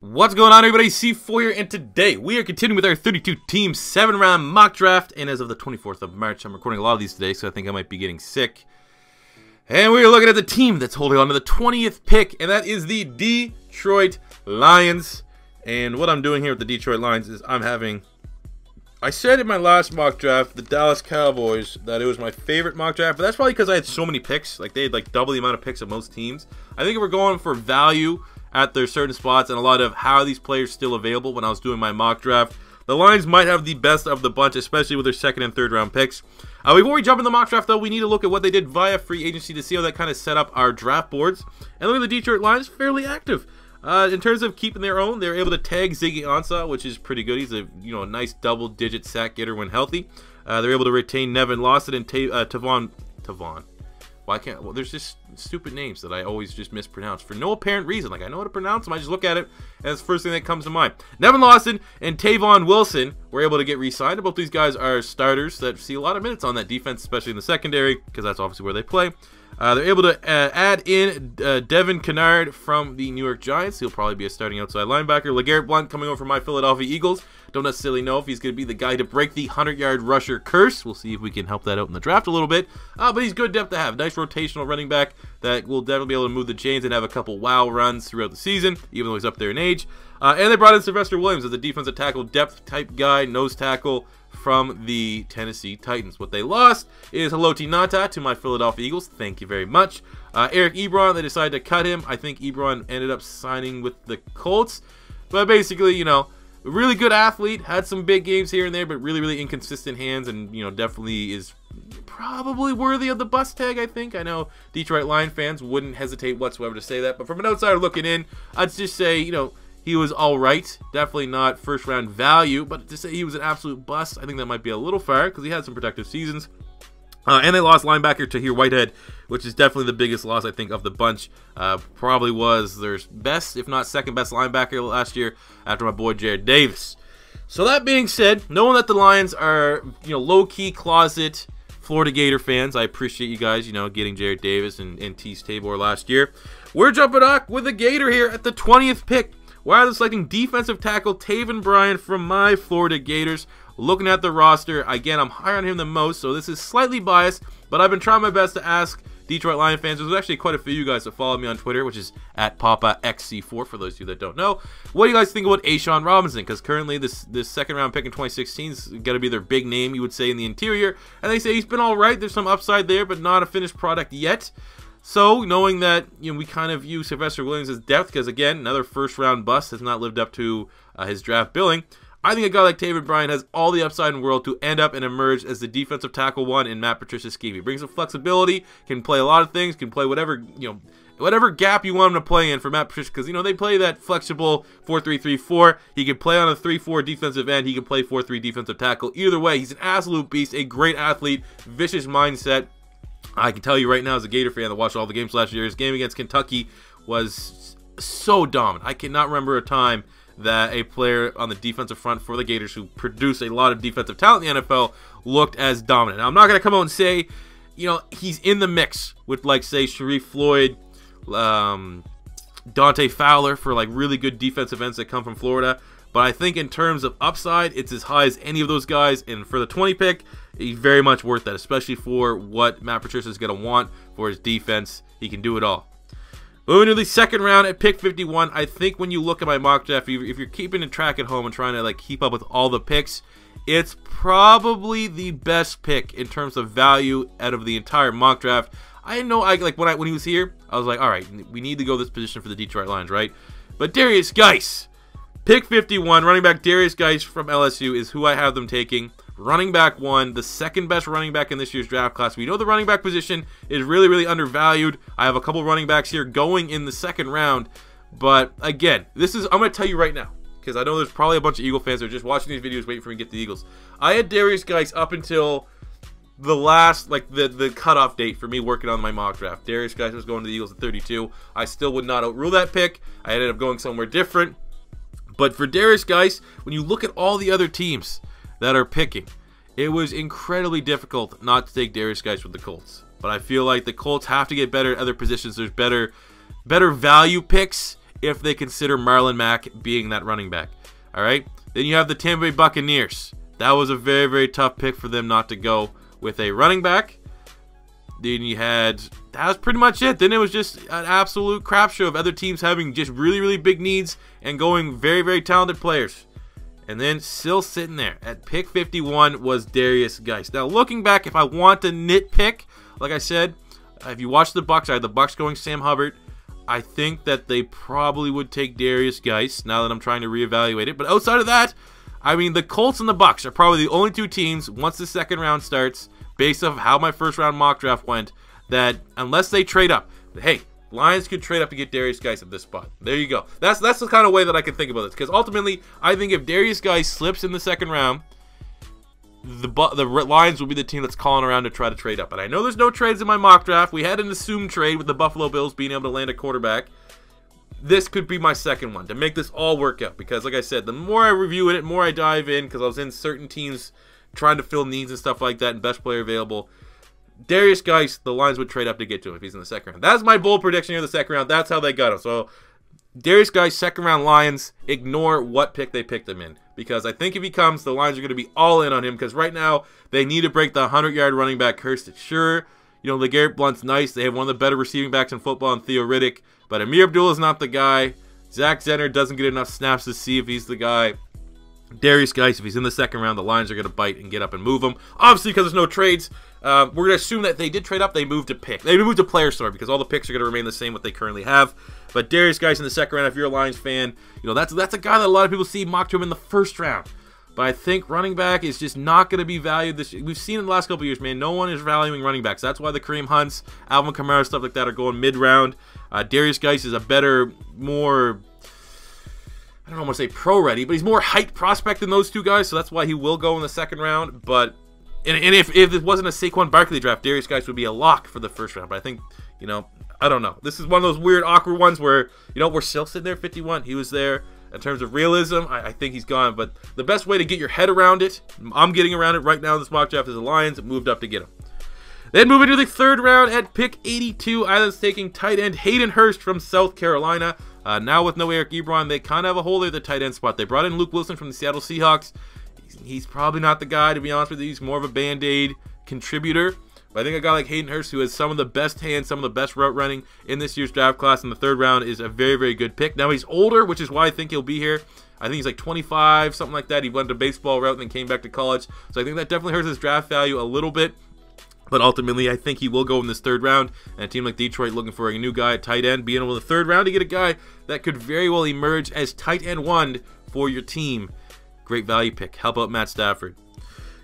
What's going on, everybody? C4 here, and today we are continuing with our 32-team 7-round mock draft. And as of the 24th of March, I'm recording a lot of these today, so I think I might be getting sick. And we are looking at the team that's holding on to the 20th pick, and that is the Detroit Lions. And what I'm doing here with the Detroit Lions is I said in my last mock draft, the Dallas Cowboys, that it was my favorite mock draft, but that's probably because I had so many picks. Like, they had like double the amount of picks of most teams. I think we're going for value at their certain spots and a lot of how these players still available when I was doing my mock draft. The Lions might have the best of the bunch, especially with their second and third round picks. Before we jump in the mock draft, though, we need to look at what they did via free agency to see how that kind of set up our draft boards. And look at the Detroit Lions, fairly active. In terms of keeping their own, they were able to tag Ziggy Ansah, which is pretty good. He's a nice double-digit sack getter when healthy. They're able to retain Nevin Lawson and Tavon. Why can't? Well, there's just stupid names that I always just mispronounce for no apparent reason. Like, I know how to pronounce them, I just look at it, and it's the first thing that comes to mind. Nevin Lawson and Tavon Wilson were able to get re-signed. Both these guys are starters that see a lot of minutes on that defense, especially in the secondary, because that's obviously where they play. They're able to add in Devin Kennard from the New York Giants. He'll probably be a starting outside linebacker. LeGarrette Blount coming over from my Philadelphia Eagles. Don't necessarily know if he's going to be the guy to break the 100-yard rusher curse. We'll see if we can help that out in the draft a little bit. But he's good depth to have. Nice rotational running back that will definitely be able to move the chains and have a couple wow runs throughout the season, even though he's up there in age. And they brought in Sylvester Williams as a defensive tackle, depth type guy, nose tackle from the Tennessee Titans. What they lost is Haloti Ngata to my Philadelphia Eagles. Thank you very much. Eric Ebron, they decided to cut him. I think Ebron ended up signing with the Colts. But basically, really good athlete, had some big games here and there, but really inconsistent hands, and definitely is probably worthy of the bust tag. I think. I know Detroit Lion fans wouldn't hesitate whatsoever to say that, but from an outsider looking in, I'd just say he was all right. Definitely not first round value, but to say he was an absolute bust, I think that might be a little far because he had some productive seasons. And they lost linebacker Tahir Whitehead, which is definitely the biggest loss, I think, of the bunch. Probably was their best, if not second best linebacker last year after my boy Jarrad Davis. So that being said, knowing that the Lions are, low-key closet Florida Gator fans, I appreciate you guys, getting Jarrad Davis and Tease Tabor last year. We're jumping up with a Gator here at the 20th pick. We're selecting defensive tackle Taven Bryan from my Florida Gators. Looking at the roster, again, I'm higher on him than most, so this is slightly biased, but I've been trying my best to ask Detroit Lion fans. There's actually quite a few of you guys that follow me on Twitter, which is at PapaXC4, for those of you that don't know. What do you guys think about Shaun Robinson? Because currently this second round pick in 2016 is going to be their big name, you would say, in the interior. And they say he's been all right. There's some upside there, but not a finished product yet. So, knowing that we kind of view Sylvester Williams as depth, because again, another first-round bust has not lived up to his draft billing, I think a guy like Taven Bryan has all the upside in the world to end up and emerge as the defensive tackle one in Matt Patricia's scheme. He brings some flexibility, can play a lot of things, can play whatever gap you want him to play in for Matt Patricia, because they play that flexible 4-3-3-4. He can play on a 3-4 defensive end. He can play 4-3 defensive tackle. Either way, he's an absolute beast, a great athlete, vicious mindset. I can tell you right now, as a Gator fan that watched all the games last year, his game against Kentucky was so dominant. I cannot remember a time that a player on the defensive front for the Gators, who produce a lot of defensive talent in the NFL, looked as dominant. Now, I'm not going to come out and say, he's in the mix with, like, say, Sharif Floyd, Dante Fowler for, like, really good defensive ends that come from Florida. But I think in terms of upside, it's as high as any of those guys. And for the 20 pick, he's very much worth that, especially for what Matt Patricia is going to want for his defense. He can do it all. Moving to the second round at pick 51, I think when you look at my mock draft, if you're keeping a track at home and trying to keep up with all the picks, it's probably the best pick in terms of value out of the entire mock draft. I know, when he was here, I was like, all right, we need to go this position for the Detroit Lions, right? But Darius Geis, pick 51, running back Darius Geis from LSU is who I have them taking. Running back one, the second best running back in this year's draft class. We know the running back position is really undervalued. I have a couple running backs here going in the second round. But again, I'm going to tell you right now, because I know there's probably a bunch of Eagle fans that are just watching these videos waiting for me to get the Eagles. I had Darius Geis up until the last, the cutoff date for me working on my mock draft. Darius Geis was going to the Eagles at 32. I still would not outrule that pick. I ended up going somewhere different. But for Darius Geis, when you look at all the other teams that are picking, it was incredibly difficult not to take Darius Geis with the Colts. But I feel like the Colts have to get better at other positions. There's better value picks if they consider Marlon Mack being that running back. All right. Then you have the Tampa Bay Buccaneers. That was a very, very tough pick for them not to go with a running back. Then you had, that was pretty much it. Then it was just an absolute crap show of other teams having just really, really big needs and going very, very talented players. And then still sitting there at pick 51 was Darius Geist. Now looking back, if I want to nitpick, like I said, if you watch the Bucs, I had the Bucs going Sam Hubbard. I think that they probably would take Darius Geist now that I'm trying to reevaluate it. But outside of that, I mean, the Colts and the Bucs are probably the only two teams, once the second round starts, based off how my first round mock draft went, that unless they trade up, hey, Lions could trade up to get Darius Geist at this spot. There you go. That's the kind of way that I can think about this. Because ultimately, I think if Darius Geist slips in the second round, the Lions will be the team that's calling around to try to trade up. And I know there's no trades in my mock draft. We had an assumed trade with the Buffalo Bills being able to land a quarterback. This could be my second one to make this all work out. Because like I said, the more I review it, the more I dive in, because I was in certain teams trying to fill needs and stuff like that and best player available. Darius Geist, the Lions would trade up to get to him if he's in the second round. That's my bold prediction here in the second round. That's how they got him. So Darius Geist, second round Lions, ignore what pick they picked him in. Because I think if he comes, the Lions are going to be all in on him. Because right now, they need to break the 100-yard running back curse. Sure, you know, LeGarrette Blount's nice. They have one of the better receiving backs in football in Theo Riddick. But Amir Abdullah is not the guy. Zach Zellner doesn't get enough snaps to see if he's the guy. Darius Geist, if he's in the second round, the Lions are going to bite and get up and move him. Obviously, because there's no trades, we're going to assume that they did trade up. They moved to pick. They moved to player store because all the picks are going to remain the same what they currently have. But Darius Geist in the second round, if you're a Lions fan, you know that's a guy that a lot of people see mocked to him in the first round. But I think running back is just not going to be valued this year. We've seen in the last couple of years, man, no one is valuing running backs. That's why the Kareem Hunts, Alvin Kamara, stuff like that are going mid-round. Darius Geist is a better, more, I don't want to say pro-ready, but he's more height prospect than those two guys, so that's why he will go in the second round. But and if it wasn't a Saquon Barkley draft, Darius Geist would be a lock for the first round. But I think, you know, I don't know. This is one of those weird, awkward ones where, you know, we're still sitting there at 51. He was there. In terms of realism, I think he's gone. But the best way to get your head around it, I'm getting around it right now in this mock draft, is the Lions moved up to get him. Then moving to the third round at pick 82, Island's taking tight end Hayden Hearst from South Carolina. Now with no Eric Ebron, they kind of have a hole there at the tight end spot. They brought in Luke Wilson from the Seattle Seahawks. He's probably not the guy, to be honest with you. He's more of a Band-Aid contributor. But I think a guy like Hayden Hearst, who has some of the best hands, some of the best route running in this year's draft class in the third round, is a very, very good pick. Now he's older, which is why I think he'll be here. I think he's like 25, something like that. He went to baseball route and then came back to college. So I think that definitely hurts his draft value a little bit. But ultimately, I think he will go in this third round. And a team like Detroit looking for a new guy at tight end, being able in the third round to get a guy that could very well emerge as tight end one for your team. Great value pick. How about Matt Stafford?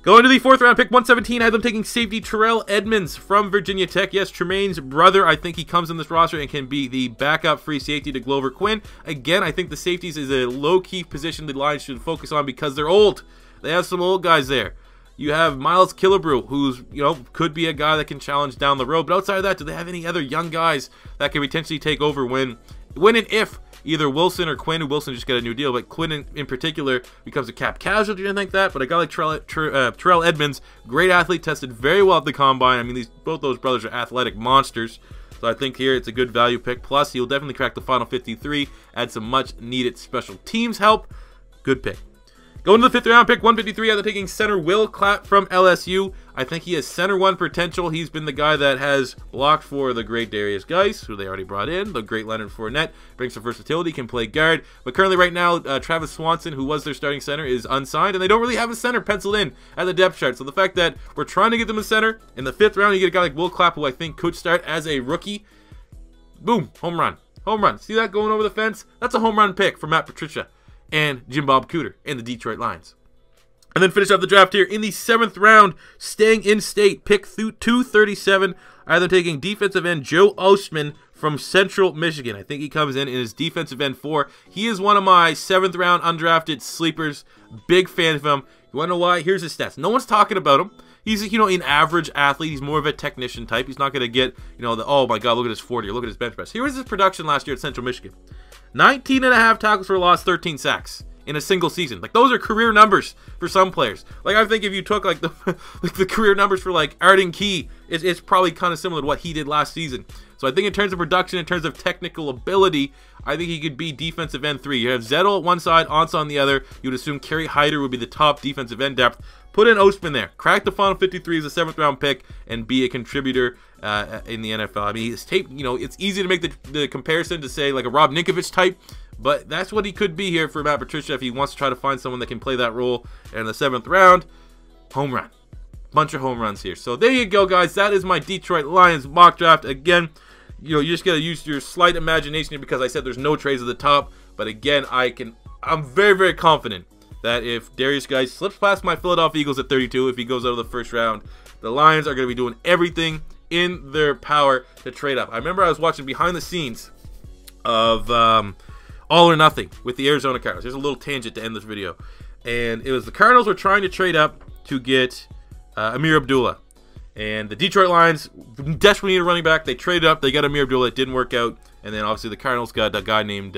Going to the fourth round, pick 117, I had them taking safety Terrell Edmunds from Virginia Tech. Yes, Tremaine's brother. I think he comes in this roster and can be the backup free safety to Glover Quinn. Again, I think the safeties is a low-key position the Lions should focus on because they're old. They have some old guys there. You have Miles Killebrew, who's, you know, could be a guy that can challenge down the road. But outside of that, do they have any other young guys that can potentially take over when and if either Wilson or Quinn, and Wilson just got a new deal, but Quinn in particular becomes a cap casualty, I think that. But a guy like Terrell Edmunds, great athlete, tested very well at the combine. I mean, both those brothers are athletic monsters. So I think here it's a good value pick. Plus, he'll definitely crack the final 53, add some much-needed special teams help. Good pick. Going to the fifth round, pick 153, they're taking center Will Clapp from LSU. I think he has center one potential. He's been the guy that has blocked for the great Darius Geist, who they already brought in. The great Leonard Fournette brings some versatility, can play guard. But currently right now, Travis Swanson, who was their starting center, is unsigned. And they don't really have a center penciled in at the depth chart. So the fact that we're trying to get them a center, in the fifth round, you get a guy like Will Clapp, who I think could start as a rookie. Boom, home run. Home run. See that going over the fence? That's a home run pick for Matt Patricia and Jim Bob Cooter and the Detroit Lions. And then finish up the draft here in the seventh round, staying in state, pick 237. Either taking defensive end Joe Ostman from Central Michigan. I think he comes in his defensive end 4. He is one of my seventh round undrafted sleepers. Big fan of him. You want to know why? Here's his stats. No one's talking about him. He's, you know, an average athlete. He's more of a technician type. He's not going to get, you know, oh my God, look at his 40 or look at his bench press. Here was his production last year at Central Michigan. 19.5 tackles for loss, 13 sacks in a single season. Like, those are career numbers for some players. Like, I think if you took like the career numbers for like Arden Key, it's probably kind of similar to what he did last season. So I think in terms of production, in terms of technical ability, I think he could be defensive end 3. You have Zettel on one side, Onsa on the other. You would assume Kerry Hyder would be the top defensive end depth. Put in Ospin there. Crack the final 53 as a 7th round pick and be a contributor in the NFL. I mean, his tape, you know, it's easy to make the comparison to say like a Rob Ninkovich type, but that's what he could be here for Matt Patricia if he wants to try to find someone that can play that role. And in the 7th round, home run. Bunch of home runs here. So there you go, guys. That is my Detroit Lions mock draft. Again, you know, you just got to use your slight imagination here because I said there's no trades at the top. But again, I'm very, very confident that if Darius Guice slips past my Philadelphia Eagles at 32, if he goes out of the first round, the Lions are going to be doing everything in their power to trade up. I remember I was watching behind the scenes of All or Nothing with the Arizona Cardinals. There's a little tangent to end this video. And it was the Cardinals were trying to trade up to get Amir Abdullah. And the Detroit Lions desperately need a running back. They traded up. They got Amir Abdullah. It didn't work out. And then obviously the Cardinals got a guy named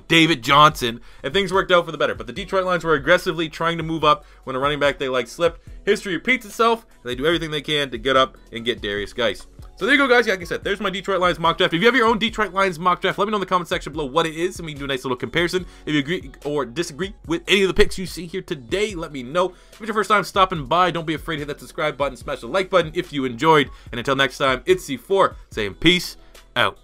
David Johnson. And things worked out for the better. But the Detroit Lions were aggressively trying to move up when a running back they like slipped. History repeats itself. And they do everything they can to get up and get Darius Guice. So there you go, guys. Like I said, there's my Detroit Lions mock draft. If you have your own Detroit Lions mock draft, let me know in the comment section below what it is, and we can do a nice little comparison. If you agree or disagree with any of the picks you see here today, let me know. If it's your first time stopping by, don't be afraid to hit that subscribe button, smash the like button if you enjoyed. And until next time, it's C4 saying peace out.